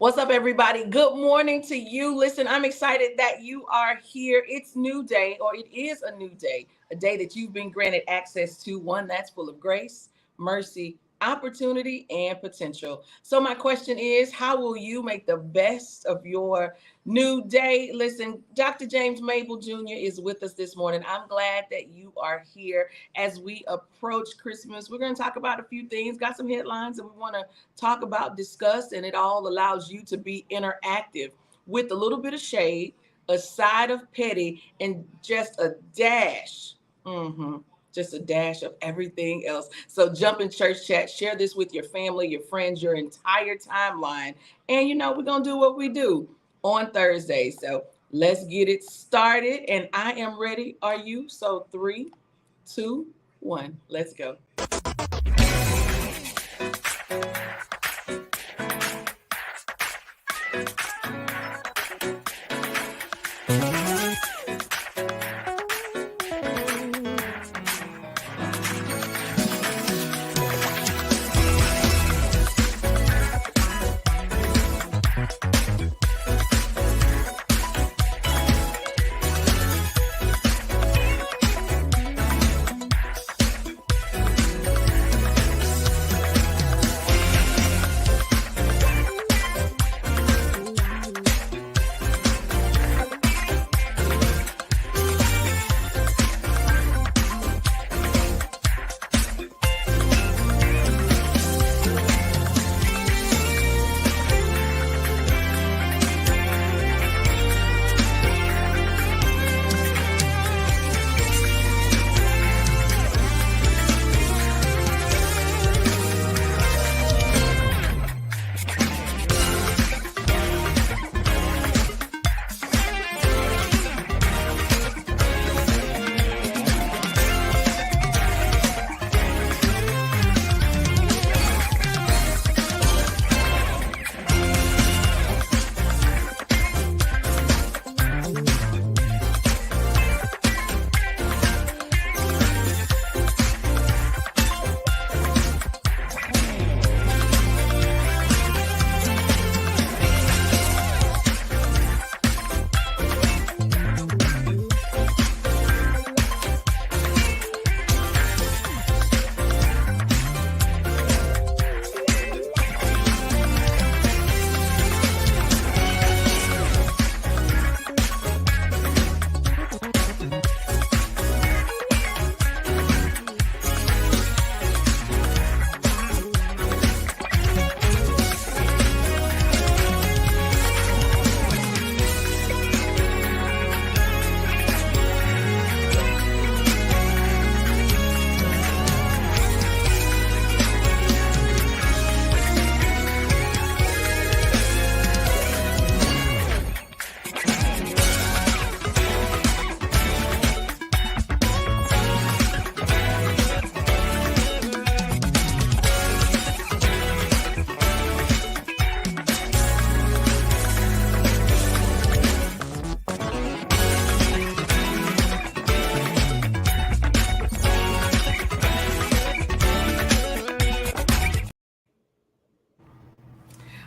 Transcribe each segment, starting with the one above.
What's up, everybody? Good morning to you. Listen, I'm excited that you are here. It's new day, or it is a new day, a day that you've been granted access to, one that's full of grace, mercy, opportunity, and potential. So, my question is, how will you make the best of your new day? Listen, Dr. James Mable Jr. is with us this morning. I'm glad that you are here as we approach Christmas. We're going to talk about a few things, got some headlines that we want to talk about, discuss, and it all allows you to be interactive with a little bit of shade, a side of petty, and just a dash. Just a dash of everything else. So jump in church chat, share this with your family, your friends, your entire timeline. And we're going to do what we do on Thursday. So let's get it started. And I am ready. Are you? So 3, 2, 1. Let's go.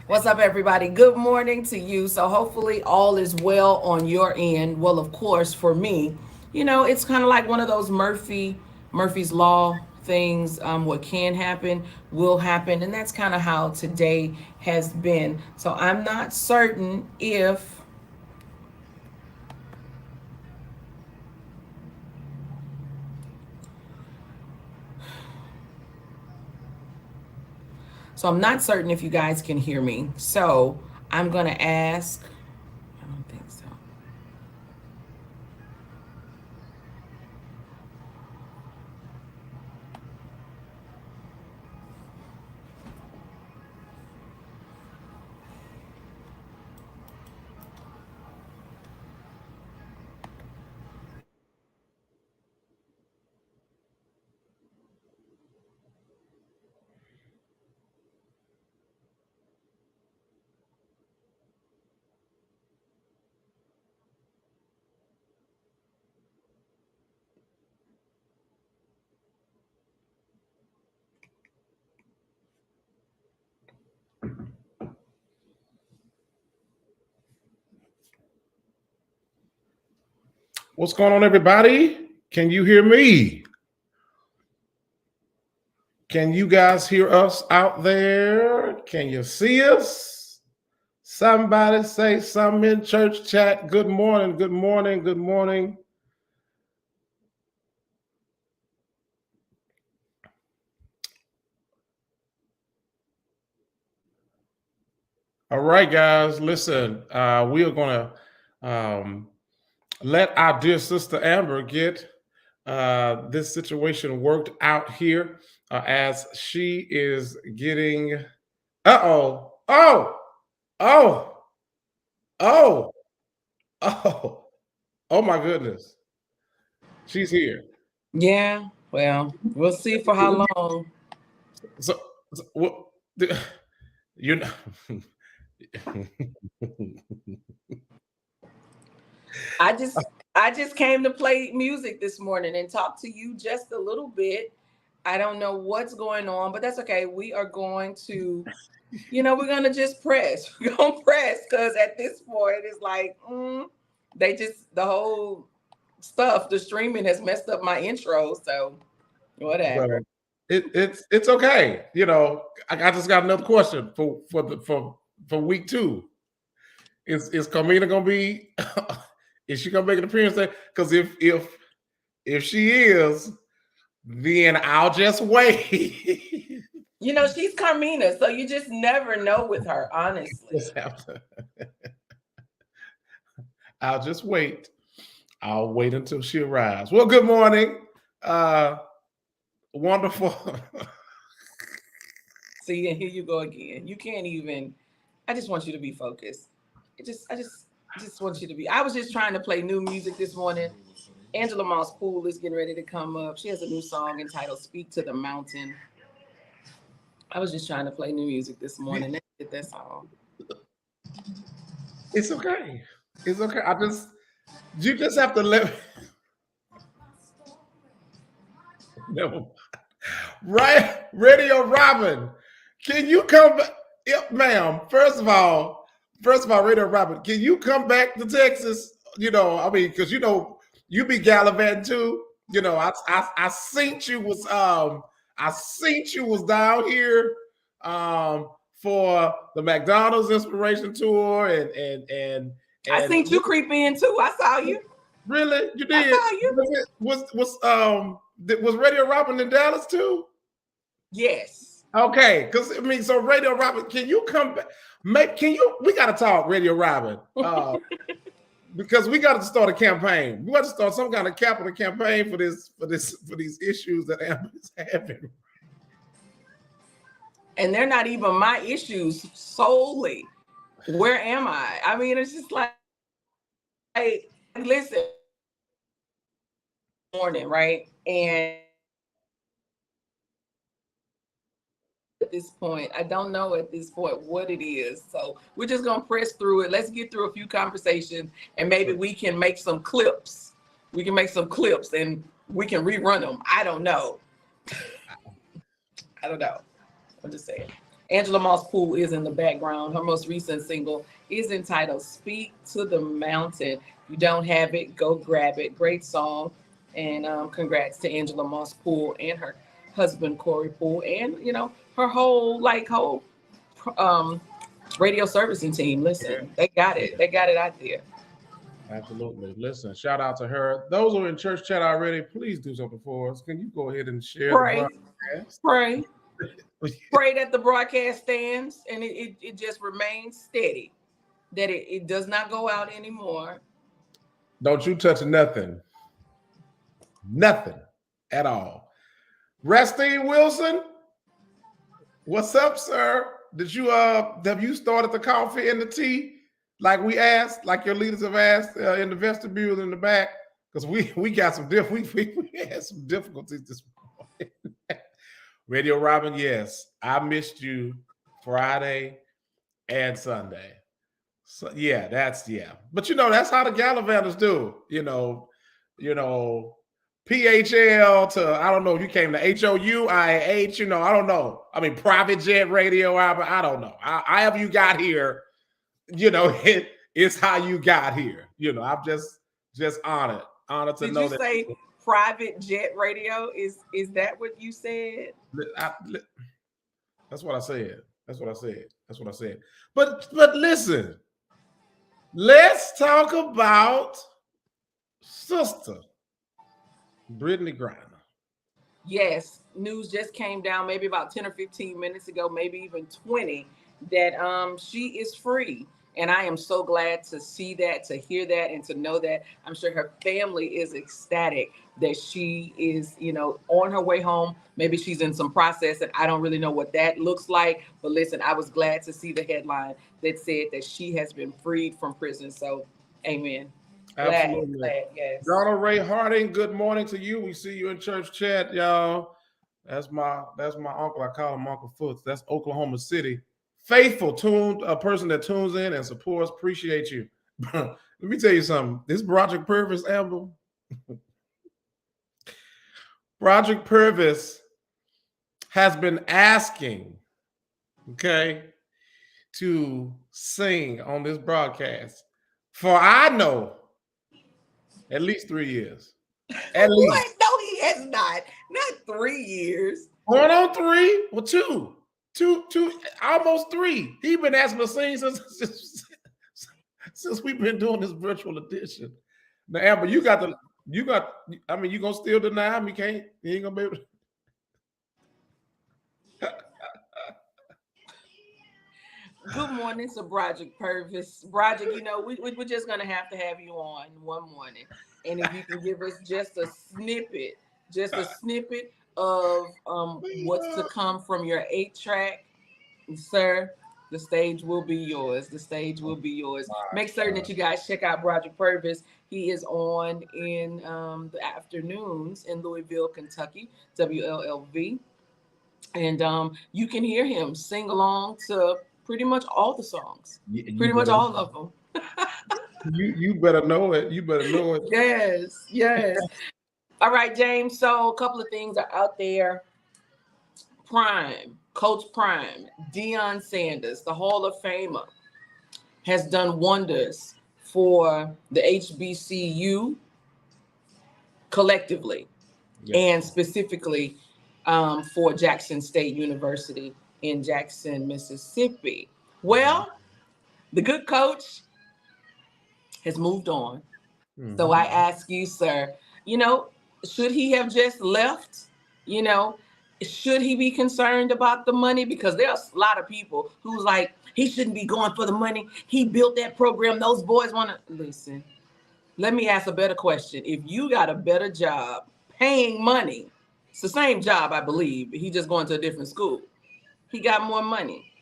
What's up, everybody? Good morning to you. So, hopefully, all is well on your end. Well, of course, for me, it's kind of like one of those Murphy's Law things. What can happen will happen. And that's kind of how today has been. So, I'm not certain if. So, I'm not certain if you guys can hear me. So, I'm going to ask. I don't think so. What's going on, everybody? Can you hear me? Can you guys hear us out there? Can you see us? Somebody say something in church chat. Good morning, good morning, good morning. All right, guys, listen, we are going to let our dear sister Amber get this situation worked out here as she is getting, oh, oh, oh, oh my goodness. She's here. Yeah, well, we'll see for how long. So what, you know. I just came to play music this morning and talk to you just a little bit. I don't know what's going on, but that's okay. We are going to, we're gonna just press. We're gonna press because at this point it's like, the whole stuff, the streaming has messed up my intro. So whatever. Well, it's okay. I just got another question for week 2. Is Carmina gonna be? Is she gonna make an appearance there? Because if she is, then I'll just wait. She's Carmina, so you just never know with her, honestly. I'll just wait. I'll wait until she arrives. Well, good morning. Wonderful. See, and here you go again. You can't even. I just want you to be focused. I just want you to be. I was just trying to play new music this morning. Angela Moss Poole is getting ready to come up. She has a new song entitled "Speak to the Mountain." I was just trying to play new music this morning. That's all. It's okay. It's okay. You just have to let. No. Right, Radio Robin. Can you come back? Yep, ma'am. First of all, Radio Robin, can you come back to Texas? Because you be gallivanting too. I seen you was down here for the McDonald's Inspiration Tour and I seen you creep in too. I saw you. Really? You did? I saw you. Was Radio Robin in Dallas too? Yes. Okay, because so Radio Robin, can you come back? We got to talk, Radio Robin, because we got to start a campaign. We got to start some kind of capital campaign for these issues that Amber is having. And they're not even my issues solely. Where am I? I mean, it's just like, listen, morning, right? And at this point, I don't know at this point what it is. So we're just going to press through it. Let's get through a few conversations and maybe we can make some clips. We can make some clips and we can rerun them. I don't know. I'm just saying. Angela Moss Poole is in the background. Her most recent single is entitled Speak to the Mountain. If you don't have it, go grab it. Great song. And congrats to Angela Moss Poole and her husband, Corey Poole, and, her whole radio servicing team. Listen, They got it. They got it out there. Absolutely. Listen, shout out to her. Those who are in church chat already, please do something for us. Can you go ahead and share the broadcast? Pray that the broadcast stands and it just remains steady, that it does not go out anymore. Don't you touch nothing. Nothing at all. Restine Wilson, what's up, sir? Have you started the coffee and the tea like we asked, like your leaders have asked in the vestibule in the back? Because we got some we had some difficulties this morning. Radio Robin, yes, I missed you Friday and Sunday. So yeah, But that's how the Gallivanters do. PHL to, I don't know if you came to HOUIH, I don't know. I mean, private jet radio, I don't know. However you got here, it's how you got here. I'm just honored honored to Did know you that. say private jet radio? Is that what you said? That's what I said. That's what I said. That's what I said. But listen, let's talk about Sister Brittany Griner. Yes, news just came down maybe about 10 or 15 minutes ago, maybe even 20, that she is free. And I am so glad to see that, to hear that, and to know that. I'm sure her family is ecstatic that she is, on her way home. Maybe she's in some process, and I don't really know what that looks like. But listen, I was glad to see the headline that said that she has been freed from prison. So, amen. Glad, Absolutely. glad, yes. Donald Ray Harding, good morning to you. We see you in church chat, y'all. That's my uncle. I call him Uncle Foots. That's Oklahoma City. Faithful, tuned, a person that tunes in and supports. Appreciate you. Let me tell you something. This Project Purvis album, Project Purvis has been asking, okay, to sing on this broadcast for I know at least 3 years. At least. What? No, he has not. Not 3 years. Going on 3? Well, two, almost 3. He been asking to sing since we've been doing this virtual edition. Now, Amber, you got. I mean, you gonna still deny him? You ain't gonna be able to. Good morning to Broderick Purvis. Broderick, we're just going to have you on one morning. And if you can give us just a snippet of what's to come from your 8-track, sir, the stage will be yours. The stage will be yours. Make certain that you guys check out Broderick Purvis. He is on in the afternoons in Louisville, Kentucky, WLLV. And you can hear him sing along to pretty much all the songs. Pretty much all of them. You better know it. You better know it. Yes. All right, James. So a couple of things are out there. Coach Prime, Deion Sanders, the Hall of Famer, has done wonders for the HBCU collectively, and specifically for Jackson State University in Jackson, Mississippi. Well, the good coach has moved on. Mm-hmm. So I ask you, sir, should he have just left? Should he be concerned about the money? Because there's a lot of people who's like, he shouldn't be going for the money. He built that program. Those boys want to listen. Let me ask a better question. If you got a better job paying money, it's the same job, I believe. He just going to a different school. He got more money.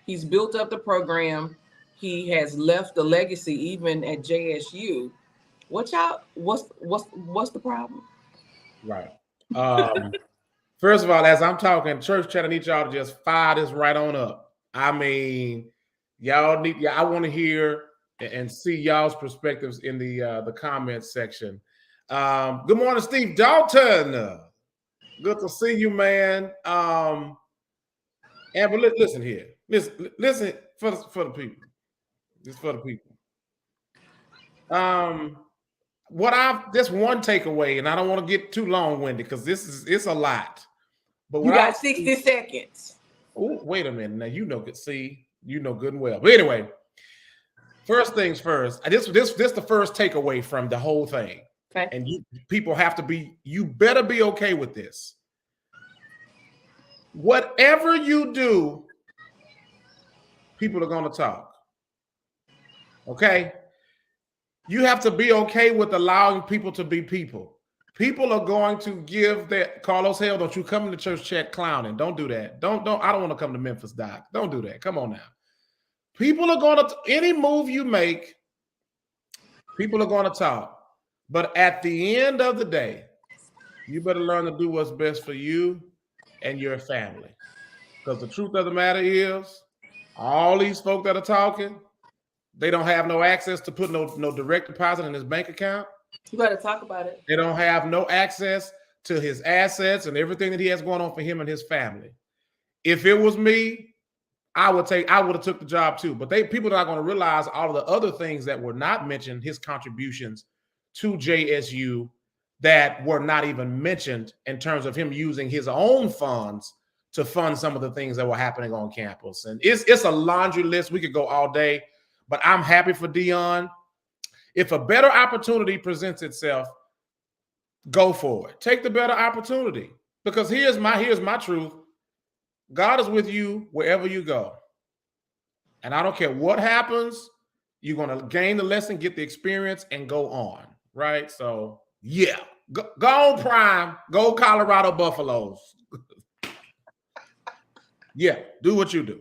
He's built up the program. He has left a legacy even at JSU. What's the problem? Right. First of all, as I'm talking church chat, I need y'all to just fire this right on up. I mean, I want to hear and see y'all's perspectives in the comments section. Good morning, Steve Dalton. Good to see you, man. Amber, listen here. Listen for the people. This for the people. This one takeaway, and I don't want to get too long-winded because it's a lot. But you got 60 seconds. Oh, wait a minute. Now you know good and well. But anyway, first things first. This the first takeaway from the whole thing. Okay. And you better be okay with this. Whatever you do, people are going to talk. Okay? You have to be okay with allowing people to be people. People are going to give that. Carlos, hell, don't you come to church chat clowning. Don't do that. Don't. I don't want to come to Memphis, Doc. Don't do that. Come on now. People are going to, any move you make, people are going to talk. But at the end of the day, you better learn to do what's best for you and your family. Because the truth of the matter is, all these folk that are talking, they don't have no access to put no direct deposit in his bank account. You got to talk about it. They don't have no access to his assets and everything that he has going on for him and his family. If it was me, I would have took the job too. But people are not going to realize all of the other things that were not mentioned, his contributions to JSU that were not even mentioned in terms of him using his own funds to fund some of the things that were happening on campus. And it's a laundry list. We could go all day, but I'm happy for Dion. If a better opportunity presents itself, go for it. Take the better opportunity. Because here's my truth. God is with you wherever you go. And I don't care what happens, you're going to gain the lesson, get the experience, and go on, right? So, yeah. Go on Prime. Go Colorado Buffaloes. Yeah, do what you do.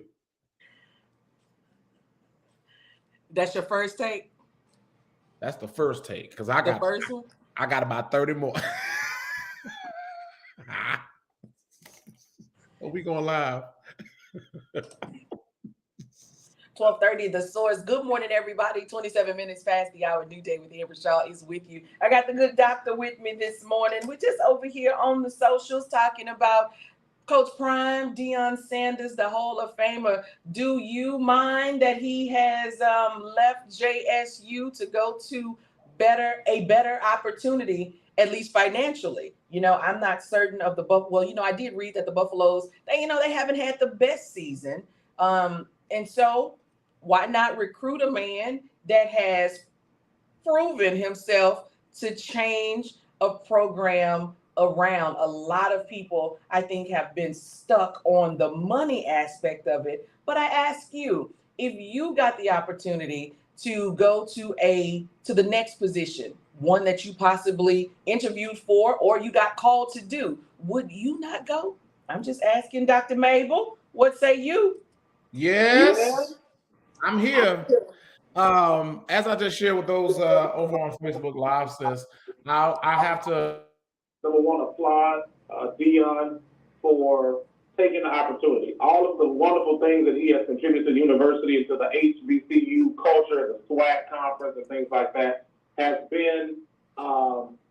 That's your first take? That's the first take, because I got about 30 more. Are we going live? 12:30, The Source. Good morning, everybody. 27 minutes past the hour. New Day with Amber Shaw is with you. I got the good doctor with me this morning. We're just over here on the socials talking about Coach Prime, Deion Sanders, the Hall of Famer. Do you mind that he has left JSU to go to a better opportunity, at least financially? I'm not certain of the Buffalo. Well, I did read that the Buffaloes, they haven't had the best season. And so why not recruit a man that has proven himself to change a program around? A lot of people, I think, have been stuck on the money aspect of it. But I ask you, if you got the opportunity to go to the next position, one that you possibly interviewed for or you got called to do, would you not go? I'm just asking, Dr. Mable. What say you? Yes, I'm here. As I just shared with those over on Facebook Live, sis, now I have to number one applaud Dion for taking the opportunity. All of the wonderful things that he has contributed to the university and to the HBCU culture, the SWAC conference, and things like that has been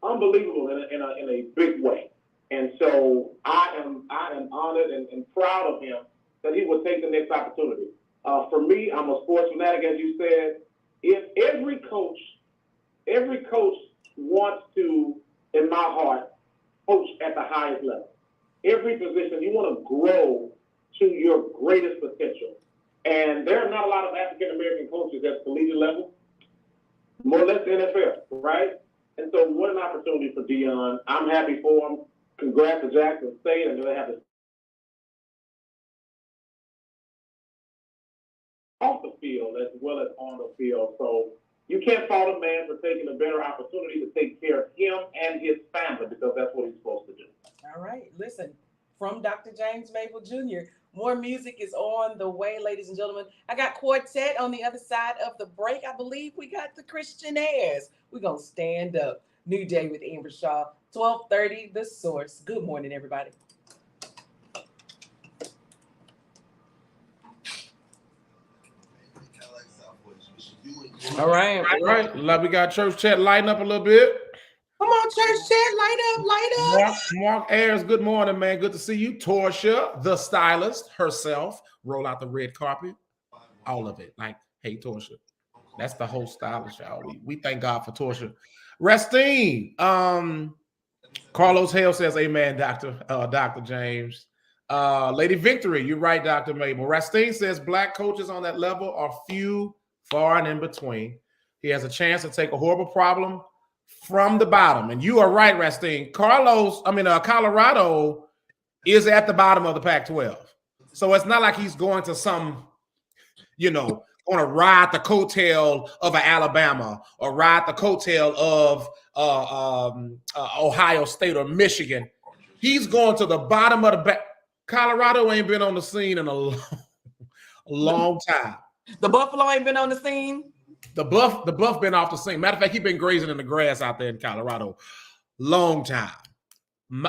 unbelievable in a big way. And so I am honored and proud of him that he would take the next opportunity. For me, I'm a sports fanatic, as you said. If every coach wants to, in my heart, coach at the highest level. Every position, you want to grow to your greatest potential. And there are not a lot of African-American coaches at the collegiate level, more or less the NFL, right? And so what an opportunity for Dion. I'm happy for him. Congrats to Jackson State. I know they have to off the field as well as on the field. So you can't fault a man for taking a better opportunity to take care of him and his family, because that's what he's supposed to do. All right. Listen, from Dr. James Mable Jr., more music is on the way, ladies and gentlemen. I got Quartet on the other side of the break. I believe we got the Christianaires. We're going to stand up. New Day with Amber Shaw, 12:30, The Source. Good morning, everybody. All right. We got church chat lighting up a little bit. Come on, church chat, light up. Mark Ayers, good morning, man. Good to see you. Torsha, the stylist herself, roll out the red carpet. All of it. Like, hey, Torsha. That's the whole stylist, y'all. We thank God for Torsha. Restine. Carlos Hale says, amen, Dr. James. Lady Victory, you're right, Dr. Mable. Restine says Black coaches on that level are few, far and in between. He has a chance to take a horrible problem from the bottom. And you are right, Restine. Colorado is at the bottom of the Pac-12. So it's not like he's going to some, going to ride the coattail of an Alabama or ride the coattail of Ohio State or Michigan. He's going to the bottom of the back. Colorado ain't been on the scene in a long time. The Buffalo ain't been on the scene? The buff been off the scene. Matter of fact, he's been grazing in the grass out there in Colorado. Long time.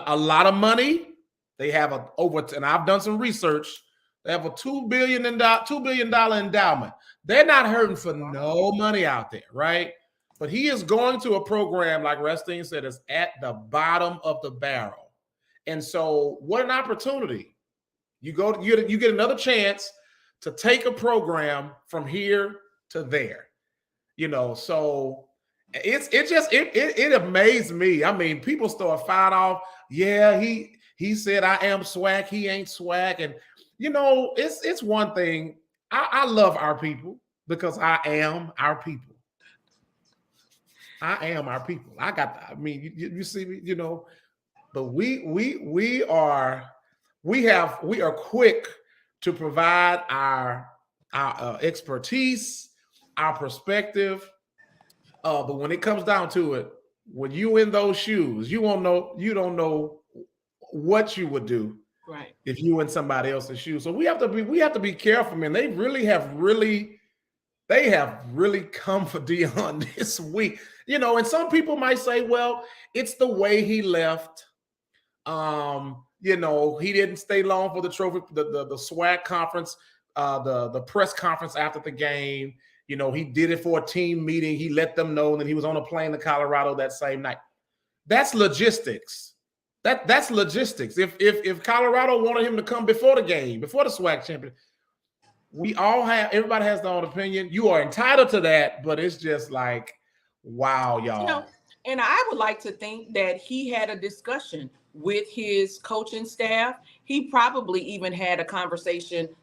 A lot of money. They have and I've done some research. They have a $2 billion endowment. They're not hurting for no money out there, right? But he is going to a program, like Restine said, is at the bottom of the barrel. And so what an opportunity. You get another chance to take a program from here to there. So It amazed me. I mean, people start firing off. Yeah, he said I am swag. He ain't swag, and it's one thing. I love our people because I am our people. I am our people. I mean, you see me, but we are quick to provide our expertise, our perspective. But when it comes down to it, when you in those shoes, you don't know what you would do, right, if you in somebody else's shoes. So we have to be careful, man. They have really come for Dion this week. And some people might say, well, it's the way he left. He didn't stay long for the trophy, the swag conference, the press conference after the game. He did it for a team meeting. He let them know that he was on a plane to Colorado that same night. That's logistics. That's logistics. If Colorado wanted him to come before the game, before the swag champion, everybody has their own opinion. You are entitled to that, but it's just like, wow, y'all. And I would like to think that he had a discussion with his coaching staff. He probably even had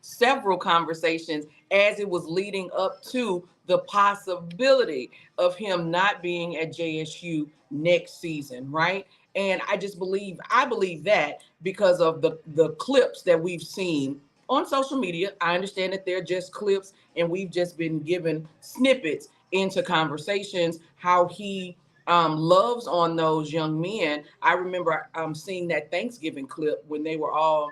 several conversations as it was leading up to the possibility of him not being at JSU next season, right? And I believe that because of the clips that we've seen on social media. I understand that they're just clips and we've just been given snippets into conversations, how he loves on those young men. I remember seeing that Thanksgiving clip when they were all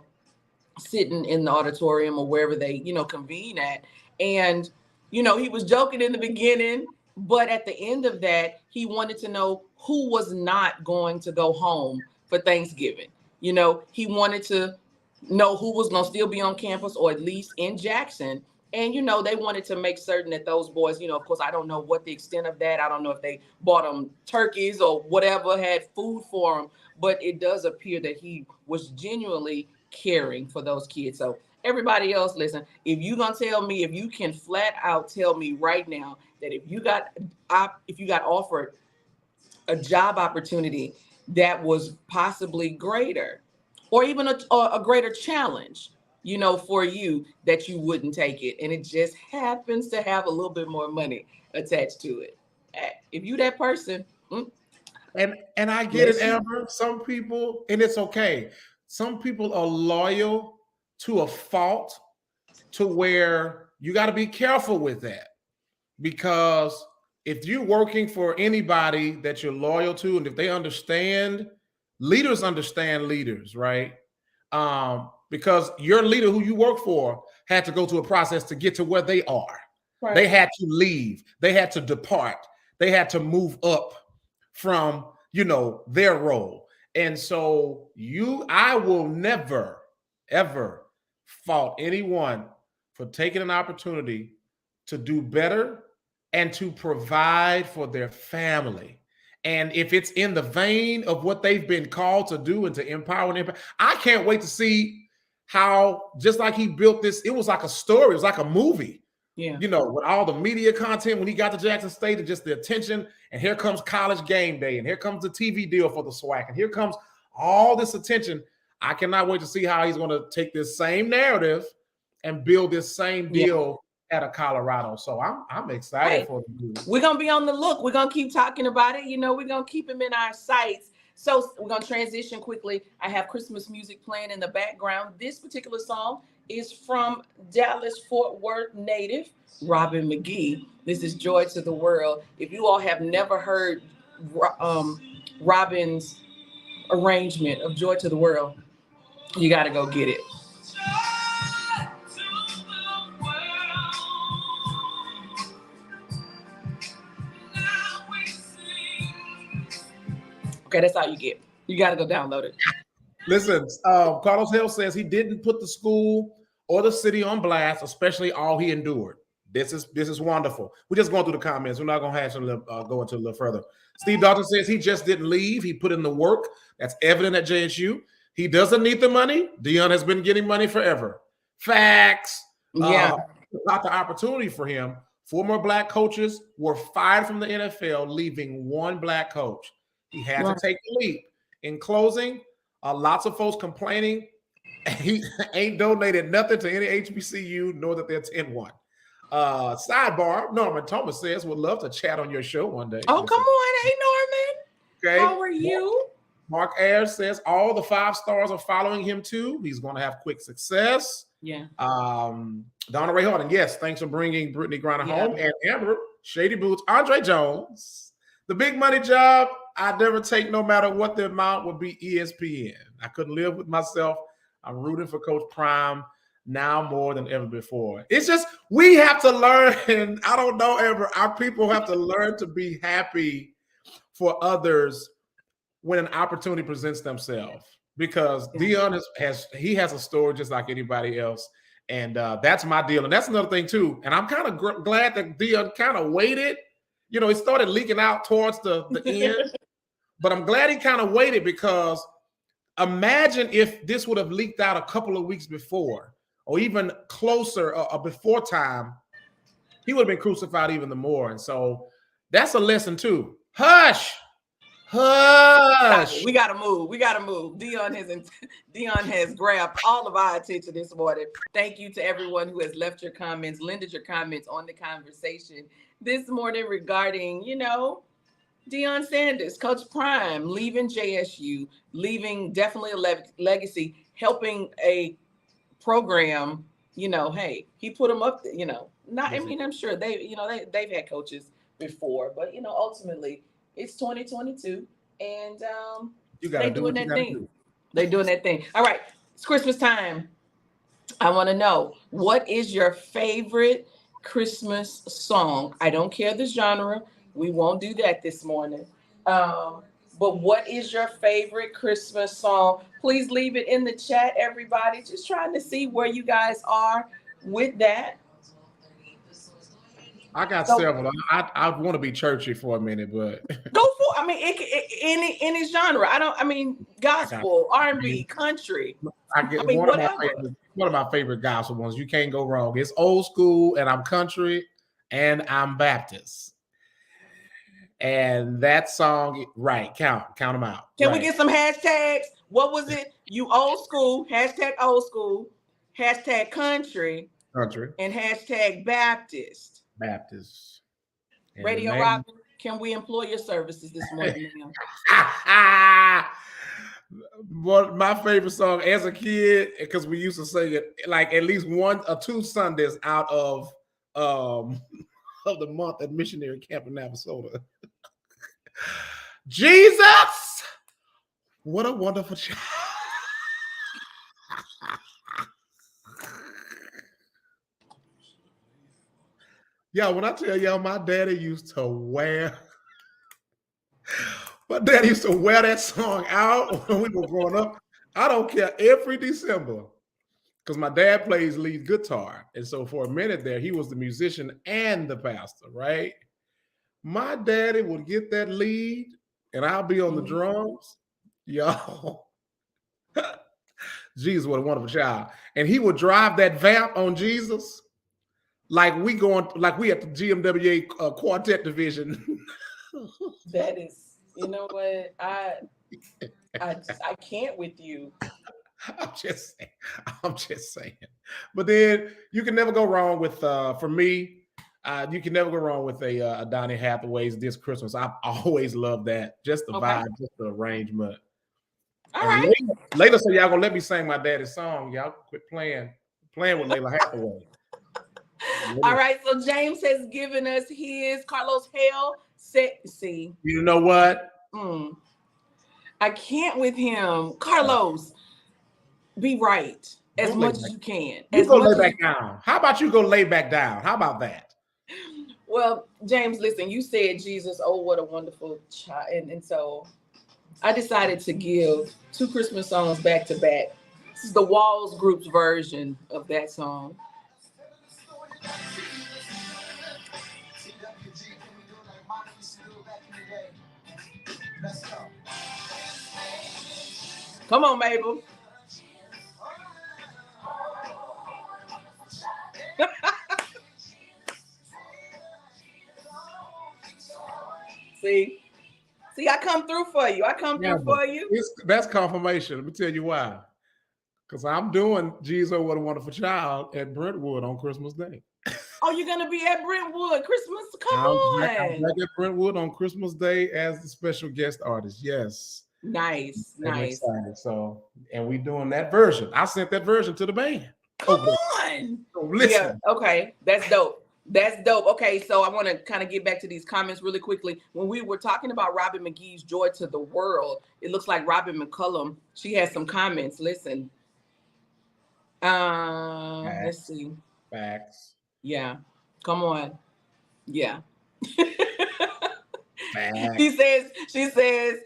sitting in the auditorium or wherever they, convene at. And, he was joking in the beginning, but at the end of that, he wanted to know who was not going to go home for Thanksgiving. He wanted to know who was going to still be on campus or at least in Jackson. And, they wanted to make certain that those boys, of course, I don't know what the extent of that. I don't know if they bought them turkeys or whatever, had food for them. But it does appear that he was genuinely caring for those kids. So everybody else, listen, if you're going to tell me, if you can flat out tell me right now that if you got offered a job opportunity that was possibly greater or even a greater challenge, for you, that you wouldn't take it. And it just happens to have a little bit more money attached to it. If you that person. And I get it, Amber. Some people, and it's okay. Some people are loyal to a fault to where you got to be careful with that. Because if you're working for anybody that you're loyal to, and if they understand leaders, right? Because your leader who you work for had to go through a process to get to where they are. Right. They had to leave. They had to depart. They had to move up from, their role. And so I will never, ever fault anyone for taking an opportunity to do better and to provide for their family. And if it's in the vein of what they've been called to do and to empower and impact, I can't wait to see how, just like he built this, it was like a story, it was like a movie. Yeah. With all the media content when he got to Jackson State and just the attention, and here comes College Game Day, and here comes the TV deal for the SWAC, and here comes all this attention. I cannot wait to see how he's going to take this same narrative and build this same deal out of Colorado. So I'm excited for you. We're going to be on the look. We're going to keep talking about it. We're going to keep him in our sights. So we're going to transition quickly. I have Christmas music playing in the background. This particular song is from Dallas-Fort Worth native Robin McGee. This is Joy to the World. If you all have never heard Robin's arrangement of Joy to the World, you got to go get it. Okay, that's all you get. You got to go download it. Listen, Carlos Hill says he didn't put the school or the city on blast, especially all he endured. This is wonderful. We're just going through the comments. We're not going to have to go into a little further. Steve Dalton says he just didn't leave. He put in the work. That's evident at JSU. He doesn't need the money. Dion has been getting money forever. Facts. Yeah. Not the opportunity for him 4 more black coaches were fired from the NFL, leaving 1 black coach. He had to take the leap. In closing, lots of folks complaining he ain't donated nothing to any HBCU, nor that they're 10-1. Sidebar, Norman Thomas says, would love to chat on your show one day. Oh, come on. Hey, Norman. Okay. How are you? Mark Ayers says all the 5 stars are following him too. He's going to have quick success. Yeah. Donna Ray Harden, yes, thanks for bringing Brittany Griner home. And Amber, Shady Boots, Andre Jones. The big money job I'd never take no matter what the amount would be ESPN. I couldn't live with myself. I'm rooting for Coach Prime now more than ever before. It's just, we have to learn, and I don't know, Amber, our people have to learn to be happy for others when an opportunity presents themselves. Because Dion has a story just like anybody else. And that's my deal. And that's another thing too. And I'm kind of glad that Dion kind of waited. You know, it started leaking out towards the end. But I'm glad he kind of waited, because imagine if this would have leaked out a couple of weeks before, or even closer or before time, he would have been crucified even the more. And so that's a lesson too. Hush. We gotta move. Dion has grabbed all of our attention this morning. Thank you to everyone who has left your comments, lended your comments on the conversation this morning regarding, Deion Sanders, Coach Prime, leaving JSU, leaving definitely a legacy, helping a program. Hey, he put them up. I'm sure they've had coaches before, but ultimately, it's 2022, and they're doing that thing. They're doing that thing. All right, it's Christmas time. I want to know, what is your favorite Christmas song? I don't care the genre. We won't do that this morning. But what is your favorite Christmas song? Please leave it in the chat, everybody. Just trying to see where you guys are with that. I got several. I want to be churchy for a minute, but go for. Any genre. Gospel, R&B, country. One of my favorite gospel ones. You can't go wrong. It's old school, and I'm country, and I'm Baptist. And that song, right? Count them out. Can we get some hashtags? What was it? You old school. Hashtag old school. Hashtag country. And hashtag Baptist. And Radio Rock, can we employ your services this morning? Well, my favorite song as a kid, because we used to sing it like at least 1 or 2 Sundays out of the month at missionary camp in Navasota. Jesus, what a wonderful child. Yeah, when I tell y'all, my daddy used to wear that song out when we were growing up. I don't care, every December, because my dad plays lead guitar. And so for a minute there, he was the musician and the pastor, right? My daddy would get that lead, and I'll be on the drums. Y'all, Jesus, what a wonderful child. And he would drive that vamp on Jesus like we at the GMWA quartet division. That is, you know what? I can't with you. I'm just saying. But then you can never go wrong with, for me, you can never go wrong with a Donny Hathaway's This Christmas. I've always loved that. Just the vibe, just the arrangement. All right. Later, so y'all gonna let me sing my daddy's song. Y'all quit playing with Layla Hathaway. All right, so James has given us his Carlos Hale see. You know what? I can't with him. Carlos, be right as much as you can. You go lay back down. How about you go lay back down? How about that? Well, James, listen, you said Jesus, oh, what a wonderful child. And so I decided to give 2 Christmas songs back to back. This is the Walls Group's version of that song. Come on, Mabel. See, see, I come through for you. I come Yeah, through for you. that's confirmation. Let me tell you why. Because I'm doing Jesus, What a Wonderful Child at Brentwood on Christmas Day. Oh, you're gonna be at Brentwood Christmas? Come I'm on. back at Brentwood on Christmas Day as the special guest artist. Yes. Nice, I'm nice. excited. So, and we doing that version. I sent that version to the band. Come Over there. on. So Yeah, listen. okay. That's dope. That's dope. Okay, so I want to kind of get back to these comments really quickly. When we were talking about Robin McGee's Joy to the World, it looks like Robin McCullum, she has some comments. Listen. Let's Facts. see. Facts. Yeah. Come on. Yeah. Facts. she says,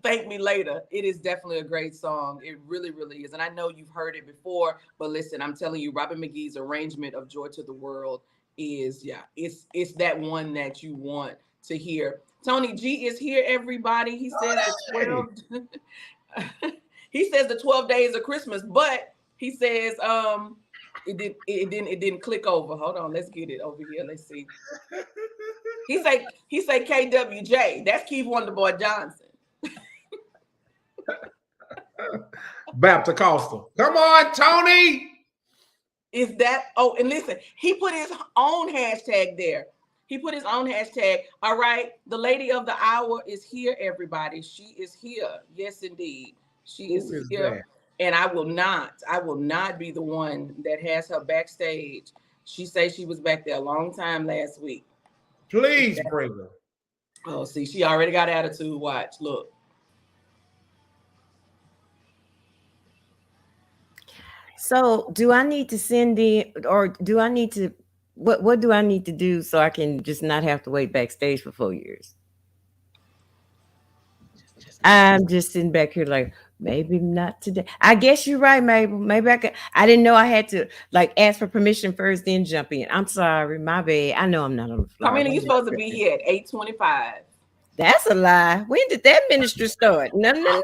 thank me later. It is definitely a great song. It really, really is. And I know you've heard it before, but listen, I'm telling you, Robin McGee's arrangement of Joy to the World is, yeah, it's that one that you want to hear. Tony G is here, everybody. He says the 12 he says the 12 days of Christmas, but he says it didn't click over. Hold on, let's get it over here. Let's see. He say KWJ. That's Keith Wonderboy Johnson. Baptist Coastal. Come on, Tony. Is that? Oh, and listen, he put his own hashtag there. He put his own hashtag. All right, the lady of the hour is here, everybody. She is here. Yes, indeed, she is here. That? And I will not be the one that has her backstage. She says she was back there a long time last week. Please bring her. Oh, see, she already got attitude. Watch, look. So, do I need to send in, or do I need to? What do I need to do so I can just not have to wait backstage for 4 years? I'm just sitting back here like, maybe not today. I guess you're right, Mabel. Maybe I didn't know I had to like ask for permission first, then jump in. I'm sorry, my bad. I know I'm not on the floor. Carmina, you're supposed to be here at 8:25. That's a lie. When did that ministry start? No.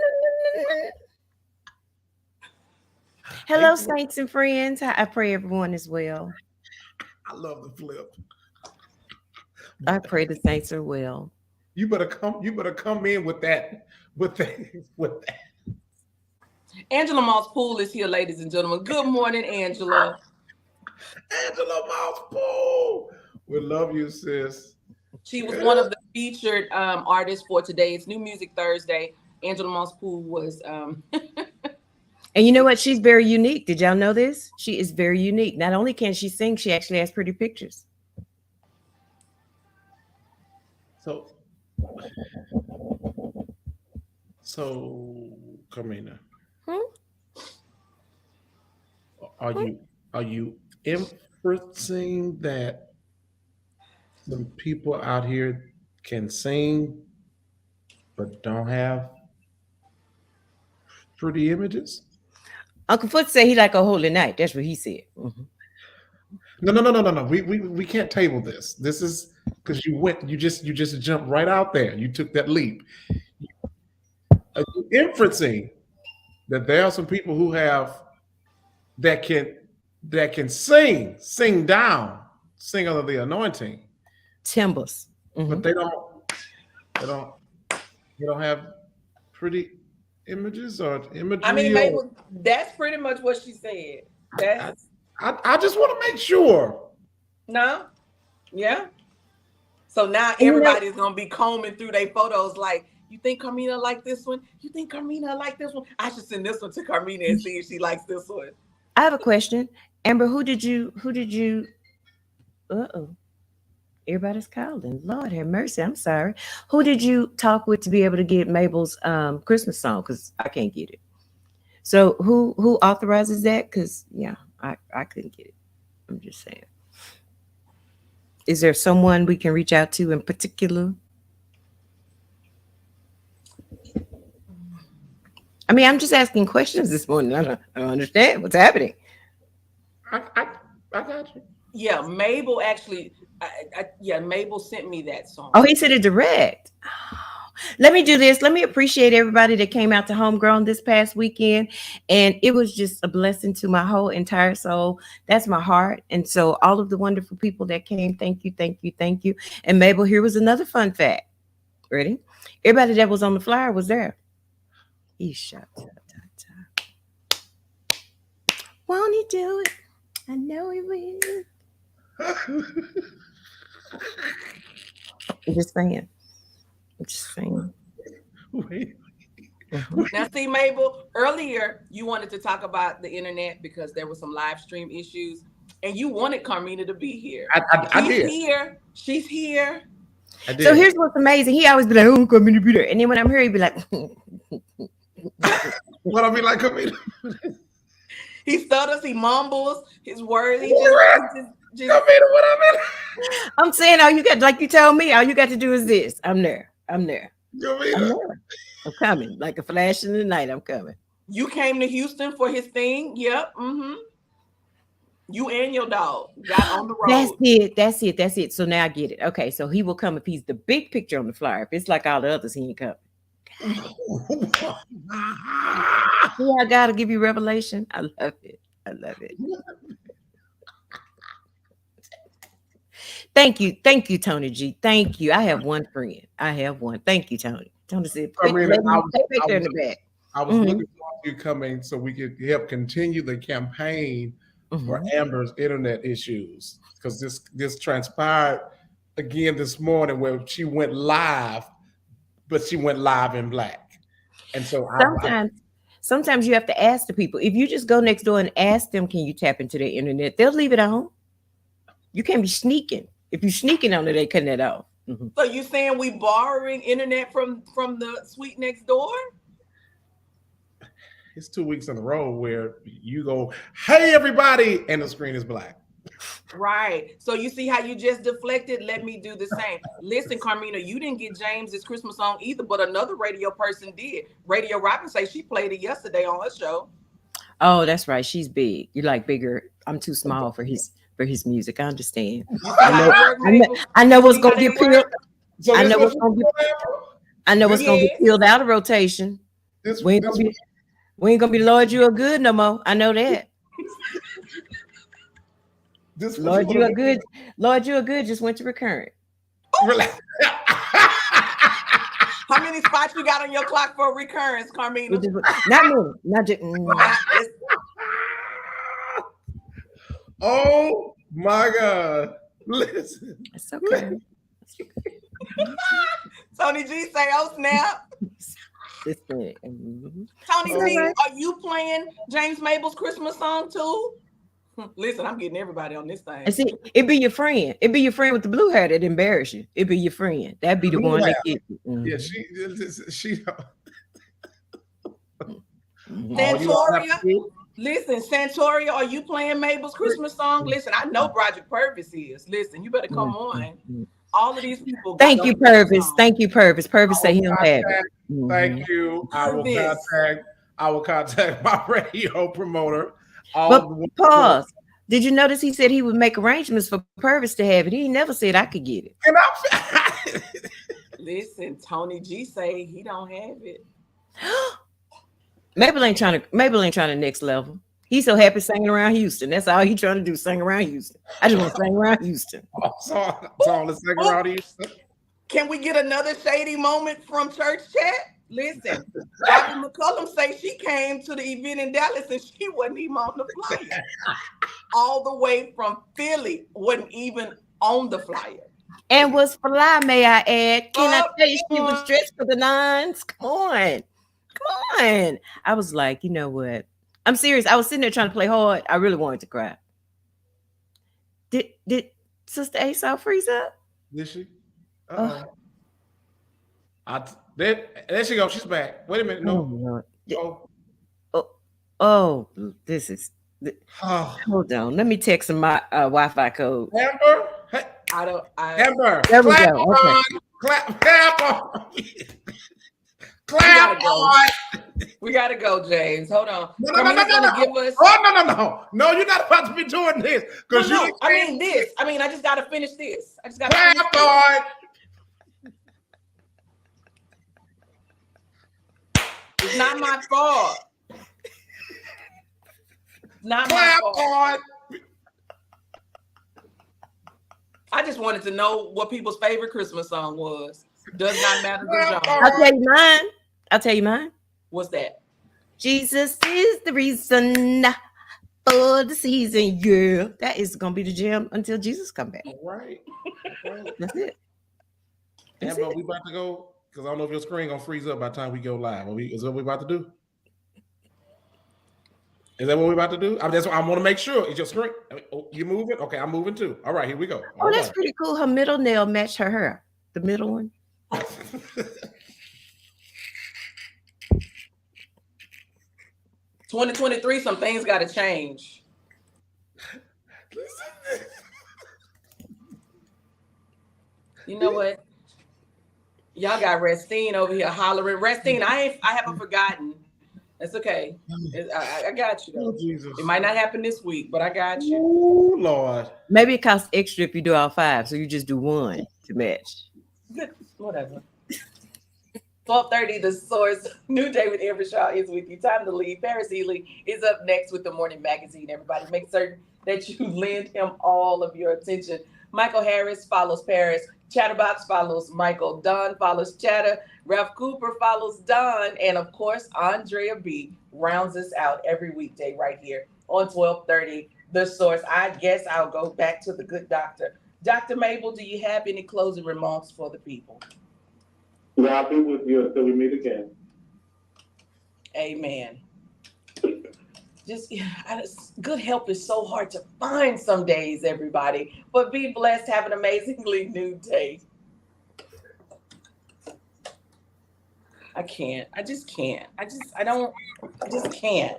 Hello, saints and friends. I pray everyone is well. I love the flip. I pray the saints are well. You better come in with that. Angela Moss Poole is here, ladies and gentlemen. Good morning, Angela. Angela Moss Poole. We love you, sis. She was one of the featured artists for today's New Music Thursday. Angela Moss Poole was. And you know what? She's very unique. Did y'all know this? She is very unique. Not only can she sing, she actually has pretty pictures. So, Carmina, are you inferencing that some people out here can sing but don't have pretty images? Uncle Foot said he like a holy night. That's what he said. Mm-hmm. No. We can't table this. This is because you just jumped right out there. You took that leap. Inferencing that there are some people who have that can sing down, sing under the anointing. Timbers. Mm-hmm. But they don't have pretty images or imagery. I mean, maybe that's pretty much what she said. I just want to make sure. No? Yeah. So now everybody's gonna be combing through their photos like, you think Carmina like this one? You think Carmina like this one? I should send this one to Carmina and see if she likes this one. I have a question. Amber, who did you everybody's calling. Lord have mercy. I'm sorry. Who did you talk with to be able to get Mabel's Christmas song? Because I can't get it. So who authorizes that? Because I couldn't get it. I'm just saying. Is there someone we can reach out to in particular? I mean, I'm just asking questions this morning. I don't understand what's happening. I got you. Yeah, Mabel actually. Mabel sent me that song. Oh, he sent it direct. Let me do this. Let me appreciate everybody that came out to Homegrown this past weekend. And it was just a blessing to my whole entire soul. That's my heart. And so all of the wonderful people that came, thank you. And Mabel, here was another fun fact. Ready? Everybody that was on the flyer was there. Won't he do it? I know he will. I'm just saying. I'm just saying. Wait. Now, see, Mabel, earlier you wanted to talk about the internet because there were some live stream issues, and you wanted Carmina to be here. I did. Here. She's here. I did. So here's what's amazing. He always be like, "Oh, Carmina be there," and then when I'm here, he be like, What I mean, like, Carmina? He stutters, he mumbles, his words. He Carmina, what I mean? "I'm saying, all you got, like you told me, all you got to do is this. I'm there. I'm there. Carmina. I'm coming, like a flash in the night. I'm coming." You came to Houston for his thing. Yep. Mm-hmm. You and your dog got on the road. That's it. So now I get it. Okay, so he will come if he's the big picture on the flyer. If it's like all the others, he ain't coming. See, I gotta give you revelation. I love it. I love it. Thank you, Tony G. Thank you. I have one friend. I have one. Thank you, Tony. Tony said, I mean, I was in the back. looking forward to you coming so we could help continue the campaign for Amber's internet issues, because this transpired again this morning where she went live, but she went live in black. And so sometimes you have to ask the people. If you just go next door and ask them, can you tap into their internet? They'll leave it on. You can't be sneaking. If you're sneaking on it, they cutting it off. So you saying we borrowing internet from the suite next door? It's 2 weeks in a row where you go, "Hey everybody," and the screen is black. Right. So you see how you just deflected? Let me do the same. Listen, Carmina, you didn't get James's Christmas song either, but another radio person did. Radio Robin say she played it yesterday on her show. Oh, that's right. She's big. You like bigger. I'm too small for his music. I understand. I know what's gonna get peeled. So I know what's gonna get peeled out of rotation. We ain't gonna be Lord, you are good no more. I know that. Lord, you are good. Lord, you are good. Just went to recurrent. Relax. How many spots you got on your clock for recurrence, Carmina? Not me. Not just. Oh my God! Listen. It's okay. Tony G say, "Oh snap!" Tony G, are you playing James Mable's Christmas song too? Listen, I'm getting everybody on this thing. And see, it be your friend. It be your friend with the blue hair that embarrass you. It be your friend. That be the one that get you. Yeah, she. Santoria. Listen, Santoria, are you playing Mabel's Christmas song? Listen, I know Broderick Purvis is. Listen, you better come on. All of these people. Thank you, Purvis. Thank you, Purvis. Purvis say he'll have it. Thank you. I will contact my radio promoter. But pause. Did you notice he said he would make arrangements for Purvis to have it? He never said I could get it. Listen, Tony G say he don't have it. Mabel ain't trying to next level. He's so happy singing around Houston. That's all he's trying to do, sing around Houston. I just want to sing around Houston. Can we get another shady moment from church chat? Listen, Dr. McCullum say she came to the event in Dallas and she wasn't even on the flyer. All the way from Philly, wasn't even on the flyer. And was fly, may I add. Can I tell you she was dressed for the nines? Come on. I was like, you know what? I'm serious. I was sitting there trying to play hard. I really wanted to cry. Did Sister Esau freeze up? Did she? There she goes. She's back. Wait a minute. No. This is. Hold on. Let me text my Wi-Fi code. Amber. Amber. There we go. Okay. Clap on. Clap on. We gotta go, James. Hold on. No. Give us... No, you're not about to be doing this. I just gotta finish this. Clap on. It's not my fault. Not Clap my fault. on. I just wanted to know what people's favorite Christmas song was. Does not matter the I'll genre. tell you mine. I'll tell you mine. What's that? Jesus is the reason for the season. Yeah, that is gonna be the jam until Jesus come back. All right. That's it. That's Amber, it. we about to go because I don't know if your screen gonna freeze up by the time we go live. Is that what we about to do? Is that what we're about to do? That's what I want to make sure. Is your screen? You moving? Okay, I'm moving too. All right, here we go. Oh, All that's right. pretty cool. Her middle nail matched her hair. The middle one. 2023, some things got to change. You know what? Y'all got Restine over here hollering. Restine, I haven't forgotten. That's okay. I got you though. Oh, Jesus. It might not happen this week, but I got you. Oh, Lord. Maybe it costs extra if you do all 5, so you just do 1 to match. Good. Whatever. 12:30, The Source. New Day with Amber Shaw is with you. Time to leave. Paris Ely is up next with the Morning Magazine. Everybody, make certain that you lend him all of your attention. Michael Harris follows Paris. Chatterbox follows Michael. Don follows Chatter. Ralph Cooper follows Don. And of course, Andrea B rounds us out every weekday right here on 12:30, The Source. I guess I'll go back to the good doctor. Dr. Mable, do you have any closing remarks for the people? Well, I'll be with you until we meet again. Amen. Just good help is so hard to find some days, everybody. But be blessed. Have an amazingly new day. I can't. I just can't. I just can't.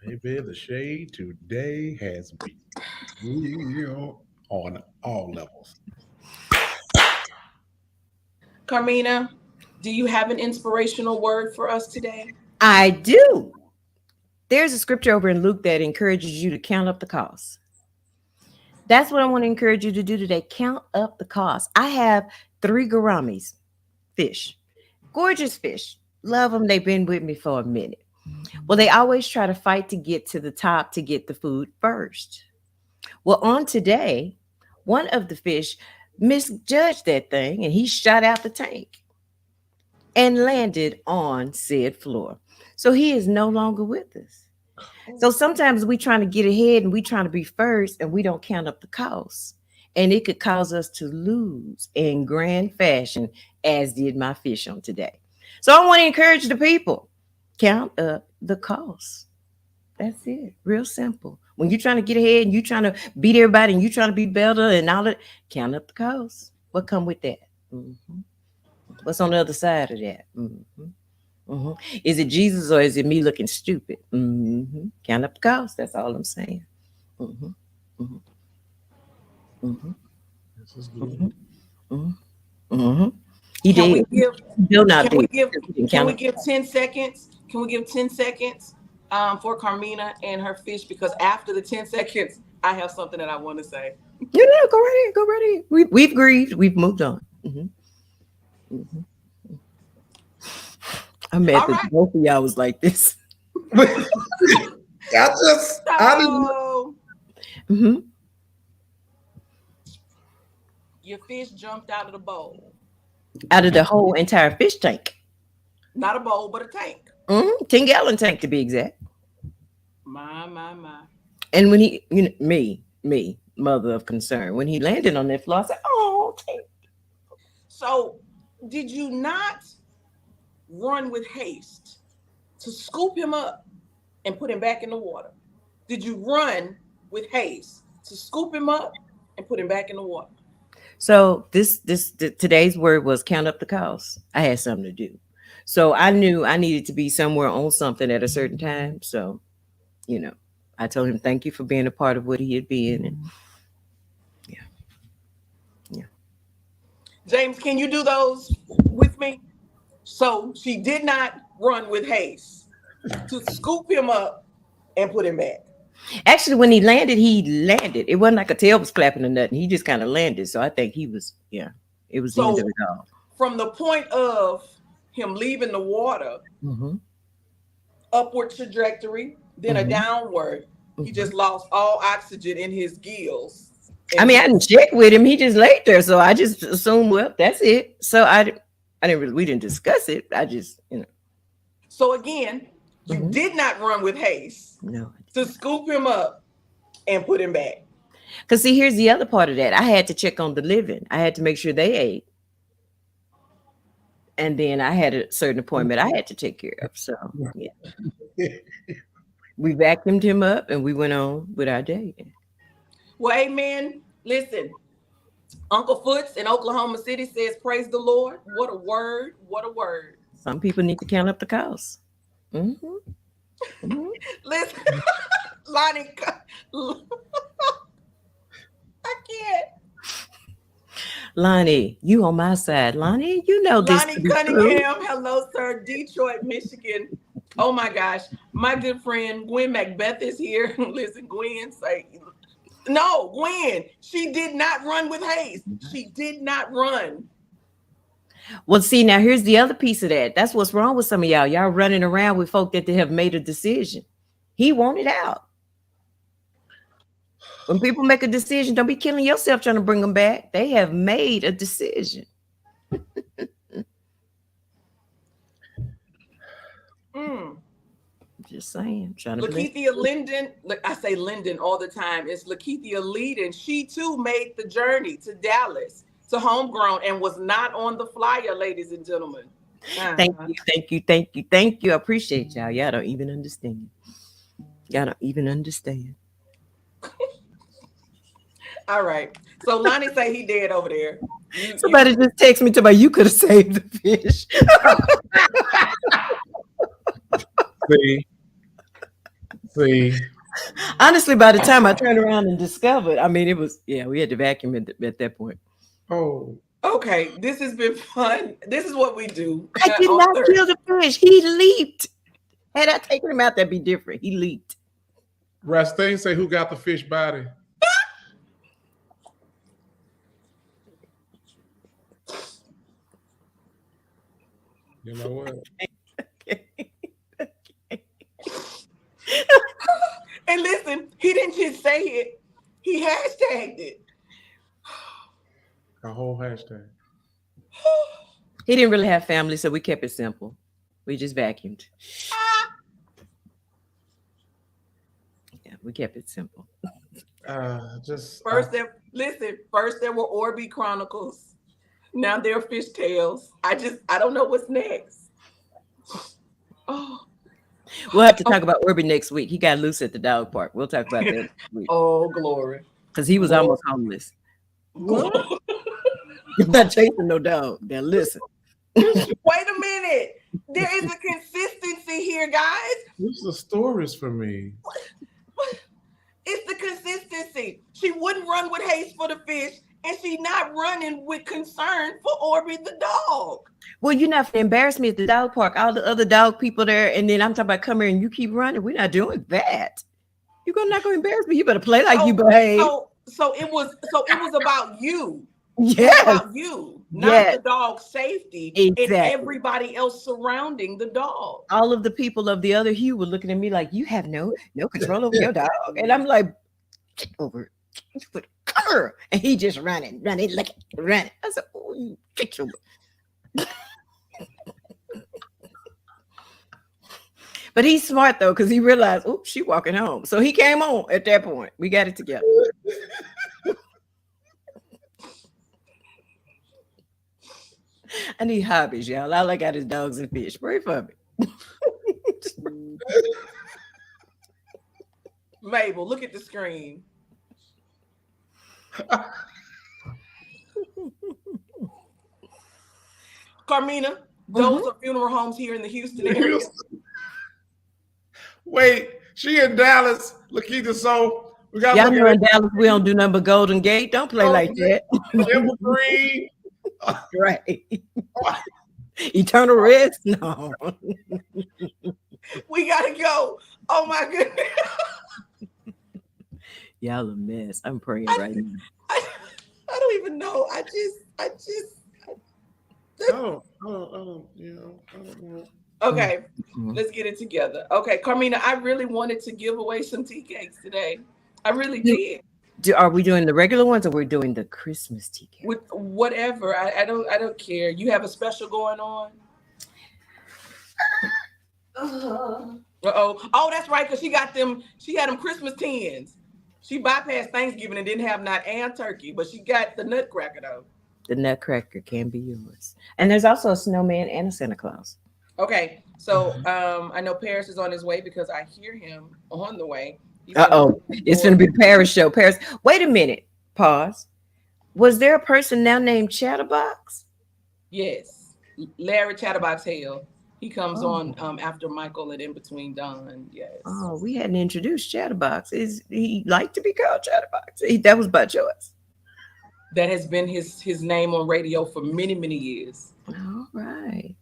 Maybe the shade today has been real on all levels. Carmina, do you have an inspirational word for us today? I do. There's a scripture over in Luke that encourages you to count up the cost. That's what I want to encourage you to do today. Count up the cost. I have 3 gouramis, fish, gorgeous fish. Love them. They've been with me for a minute. Well, they always try to fight to get to the top to get the food first. Well, on today, one of the fish misjudged that thing and he shot out the tank and landed on said floor. So he is no longer with us. So sometimes we trying to get ahead and we trying to be first and we don't count up the costs. And it could cause us to lose in grand fashion, as did my fish on today. So I want to encourage the people, count up the costs. That's it. Real simple. When you're trying to get ahead and you're trying to beat everybody and you're trying to be better and all that, count up the costs. What come with that? Mm-hmm. What's on the other side of that? Mm-hmm. Mm-hmm. Is it Jesus or is it me looking stupid? Mm-hmm. Count up the costs. That's all I'm saying. Mm-hmm. Mm-hmm. Mm-hmm. This is good. Mm-hmm. Mm-hmm. He Can did. we give? He'll not Can we do give? it. Can we give 10 seconds? Can we give 10 seconds for Carmina and her fish? Because after the 10 seconds, I have something that I want to say. No, go right ahead. Go right ahead. We've grieved. We've moved on. Mm-hmm. Mm-hmm. I'm mad that both of y'all was like this. I didn't. Mm-hmm. Your fish jumped out of the bowl. Out of the whole entire fish tank. Not a bowl, but a tank. 10-gallon tank to be exact. My. And when he, me, mother of concern, when he landed on that floor, I said, oh, tank. So did you not run with haste to scoop him up and put him back in the water? Did you run with haste to scoop him up and put him back in the water? So today's word was count up the cost. I had something to do. So I knew I needed to be somewhere on something at a certain time. So, I told him, thank you for being a part of what he had been. And yeah. James, can you do those with me? So she did not run with haste to scoop him up and put him back. Actually, when he landed. It wasn't like a tail was flapping or nothing. He just kind of landed. So I think he was, it was the end of it all. From the point of him leaving the water, upward trajectory, then a downward, he just lost all oxygen in his gills. I mean, I didn't check with him. He just laid there, so I just assumed, well, that's it. So we didn't discuss it. I just, So again, you did not run with haste. No. To scoop him up and put him back. Because see, here's the other part of that. I had to check on the living. I had to make sure they ate. And then I had a certain appointment I had to take care of. So yeah. We vacuumed him up and we went on with our day. Well, amen. Listen, Uncle Foots in Oklahoma City says, praise the Lord. What a word. What a word. Some people need to count up the cost. Listen, Lonnie, I can't. Lonnie, you on my side. Lonnie, you know this. Lonnie Cunningham, hello, sir. Detroit, Michigan. Oh my gosh. My good friend Gwen Macbeth is here. Listen, Gwen, no, Gwen, she did not run with haste. She did not run. Well, see, now here's the other piece of that. That's what's wrong with some of y'all. Y'all running around with folk that they have made a decision. He wanted out. When people make a decision, don't be killing yourself trying to bring them back. They have made a decision. Just saying. Lakeithia Linden, I say Linden all the time. It's Lakeithia Linden. She too made the journey to Dallas, to Homegrown, and was not on the flyer, ladies and gentlemen. Thank you. I appreciate y'all. Y'all don't even understand. All right. So Lonnie say he dead over there. Somebody just text me to you could have saved the fish. See. Honestly, by the time I turned around and discovered, I mean, it was, we had to vacuum at that point. Oh. Okay, this has been fun. This is what we do. I did not kill the fish. He leaped. Had I taken him out, that'd be different. He leaped. Rastine say, who got the fish body? You know what? And listen, he didn't just say it. He hashtagged it. A whole hashtag. He didn't really have family, so we kept it simple. We just vacuumed. Yeah, we kept it simple. First there were Orby Chronicles. Now they're Fish Tales. I don't know what's next. Oh. We'll have to talk about Orby next week. He got loose at the dog park. We'll talk about that next week. Oh, glory. Because he was almost homeless. He's not chasing no dog. Now listen. Wait a minute. There is a consistency here, guys. What's the stories for me? It's the consistency. She wouldn't run with haste for the fish, and she's not running with concern for Orby the dog. Well, you're not to embarrass me at the dog park. All the other dog people there, and then I'm talking about come here and you keep running. We're not doing that. You're not going to embarrass me. You better play like you behave. So it was about you. Yes. About you, not the dog's safety. Exactly. And everybody else surrounding the dog. All of the people of the other hue were looking at me like, you have no control over your dog. And I'm like, get over it. And he just running, running. I said, oh, you get your. But he's smart though, because he realized, oh, she walking home. So he came on at that point. We got it together. I need hobbies, y'all. All I got is dogs and fish. Pray for me. Mabel, look at the screen. Carmina, those are funeral homes here in the Houston area. Wait, she in Dallas, Lakeithia. So we got. Y'all know in Dallas we don't do nothing but Golden Gate. Don't play like that. Evergreen. Right. Eternal rest? No. We gotta go. Oh my goodness. Y'all a mess. I'm praying right now. I don't even know. I don't know. Okay, let's get it together. Okay, Carmina, I really wanted to give away some tea cakes today. I really did. Are we doing the regular ones or we're doing the Christmas tea cake? With whatever. I don't care. You have a special going on? Uh-oh. Oh, that's right, because she had them Christmas tins. She bypassed Thanksgiving and didn't have not and turkey, but she got the nutcracker though. The Nutcracker can be yours. And there's also a snowman and a Santa Claus. Okay, so I know Paris is on his way because I hear him on the way. It's going to be the Paris show. Paris, wait a minute. Pause. Was there a person now named Chatterbox? Yes, Larry Chatterbox Hale. He comes on after Michael and in between Don. Yes. Oh, we hadn't introduced Chatterbox. Is he like to be called Chatterbox? That was by choice. That has been his name on radio for many, many years. All right.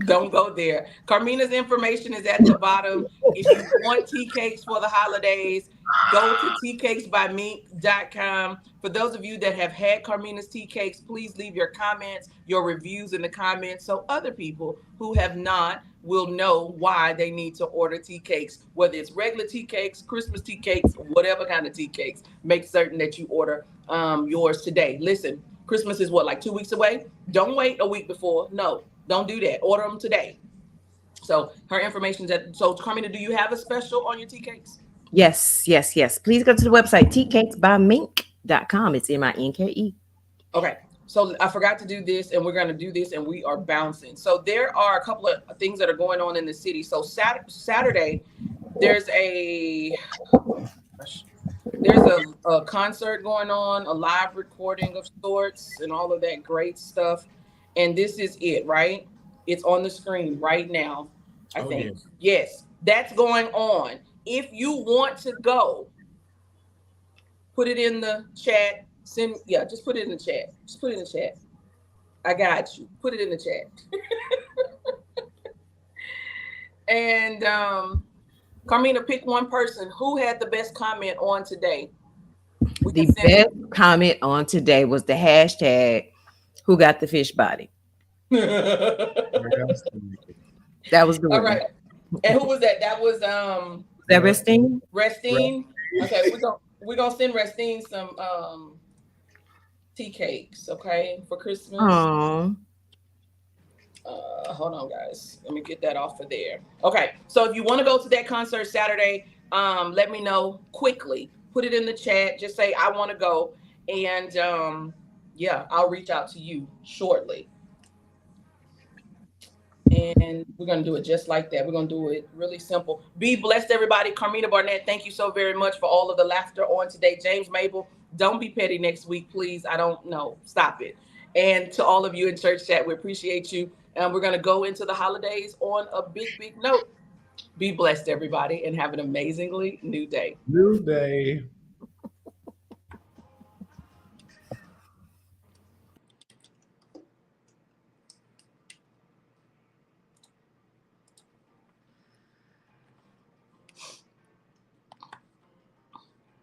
Don't go there. Carmina's information is at the bottom. If you want tea cakes for the holidays, go to teacakesbymink.com. For those of you that have had Carmina's tea cakes, please leave your comments, your reviews in the comments, so other people who have not will know why they need to order tea cakes, whether it's regular tea cakes, Christmas tea cakes, whatever kind of tea cakes. Make certain that you order yours today. Listen, Christmas is what, like 2 weeks away? Don't wait a week before. No. Don't do that. Order them today. So her information so Carmina, do you have a special on your tea cakes? Yes. Please go to the website, teacakesbymink.com. It's MINKE. Okay. So I forgot to do this, and we're going to do this, and we are bouncing. So there are a couple of things that are going on in the city. So Saturday, there's a concert going on, a live recording of sorts, and all of that great stuff. And this is it, right? It's on the screen right now, I think. Yes, that's going on. If you want to go, put it in the chat. Just put it in the chat. Just put it in the chat. I got you. Put it in the chat. And Carmina, pick one person. Who had the best comment on today? The best comment on today was the hashtag who got the fish body. That was the one. All right. And who was that? That was that Restine? Restine. Okay, we're gonna send Restine some tea cakes, okay, for Christmas. Oh. Hold on, guys. Let me get that off of there. Okay, so if you want to go to that concert Saturday, let me know quickly. Put it in the chat. Just say I want to go, and I'll reach out to you shortly. And we're going to do it just like that. We're going to do it really simple. Be blessed, everybody. Carmina Barnett, thank you so very much for all of the laughter on today. James Mable, don't be petty next week, please. I don't know. Stop it. And to all of you in church chat, we appreciate you. And we're going to go into the holidays on a big, big note. Be blessed, everybody, and have an amazingly new day. New day.